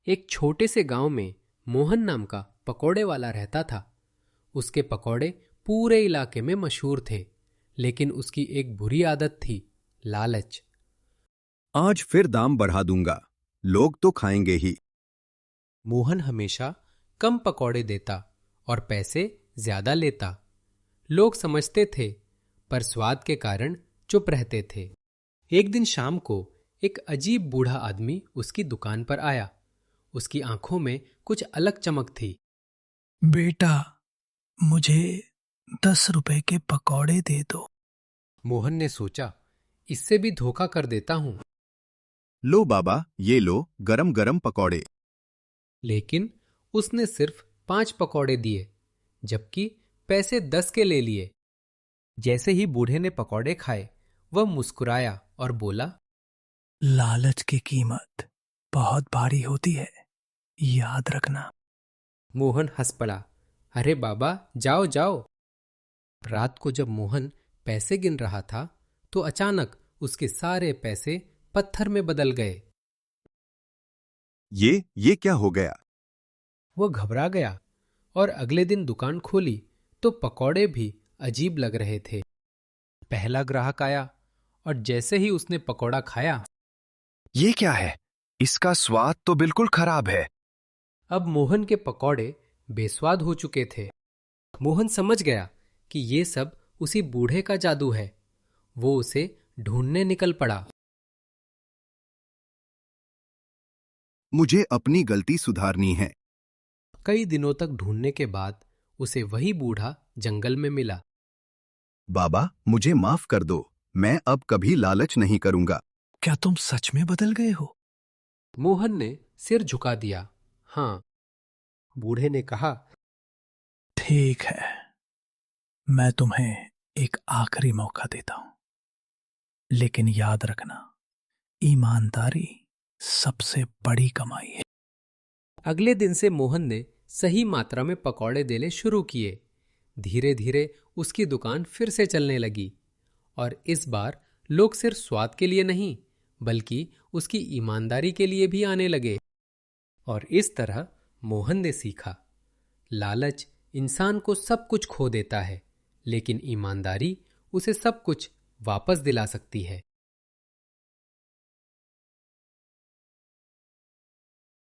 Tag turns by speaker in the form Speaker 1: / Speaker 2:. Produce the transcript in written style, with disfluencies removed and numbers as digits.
Speaker 1: एक छोटे से गांव में मोहन नाम का पकौड़े वाला रहता था। उसके पकौड़े पूरे इलाके में मशहूर थे, लेकिन उसकी एक बुरी आदत थी, लालच।
Speaker 2: आज फिर दाम बढ़ा दूंगा, लोग तो खाएंगे ही।
Speaker 1: मोहन हमेशा कम पकौड़े देता और पैसे ज्यादा लेता। लोग समझते थे, पर स्वाद के कारण चुप रहते थे। एक दिन शाम को एक अजीब बूढ़ा आदमी उसकी दुकान पर आया। उसकी आंखों में कुछ अलग चमक थी।
Speaker 3: बेटा, मुझे 10 रुपए के पकौड़े दे दो।
Speaker 1: मोहन ने सोचा, इससे भी धोखा कर देता हूं।
Speaker 2: लो बाबा, ये लो गरम गरम पकौड़े।
Speaker 1: लेकिन उसने सिर्फ 5 पकौड़े दिए, जबकि पैसे 10 के ले लिए। जैसे ही बूढ़े ने पकौड़े खाए, वह मुस्कुराया और बोला,
Speaker 3: लालच की कीमत बहुत भारी होती है, याद रखना।
Speaker 1: मोहन हंस पड़ा। अरे बाबा, जाओ जाओ। रात को जब मोहन पैसे गिन रहा था, तो अचानक उसके सारे पैसे पत्थर में बदल गए।
Speaker 2: ये क्या हो गया?
Speaker 1: वो घबरा गया और अगले दिन दुकान खोली तो पकौड़े भी अजीब लग रहे थे। पहला ग्राहक आया और जैसे ही उसने पकौड़ा खाया,
Speaker 4: ये क्या है? इसका स्वाद तो बिल्कुल खराब है।
Speaker 1: अब मोहन के पकौड़े बेस्वाद हो चुके थे। मोहन समझ गया कि ये सब उसी बूढ़े का जादू है। वो उसे ढूंढने निकल पड़ा।
Speaker 2: मुझे अपनी गलती सुधारनी है।
Speaker 1: कई दिनों तक ढूंढने के बाद उसे वही बूढ़ा जंगल में मिला।
Speaker 2: बाबा, मुझे माफ कर दो, मैं अब कभी लालच नहीं करूंगा।
Speaker 3: क्या तुम सच में बदल गए हो?
Speaker 1: मोहन ने सिर झुका दिया। हाँ। बूढ़े ने कहा,
Speaker 3: ठीक है, मैं तुम्हें एक आखिरी मौका देता हूं, लेकिन याद रखना, ईमानदारी सबसे बड़ी कमाई है।
Speaker 1: अगले दिन से मोहन ने सही मात्रा में पकौड़े देने शुरू किए। धीरे धीरे उसकी दुकान फिर से चलने लगी, और इस बार लोग सिर्फ स्वाद के लिए नहीं, बल्कि उसकी ईमानदारी के लिए भी आने लगे। और इस तरह मोहन ने सीखा, लालच इंसान को सब कुछ खो देता है, लेकिन ईमानदारी उसे सब कुछ वापस दिला सकती है।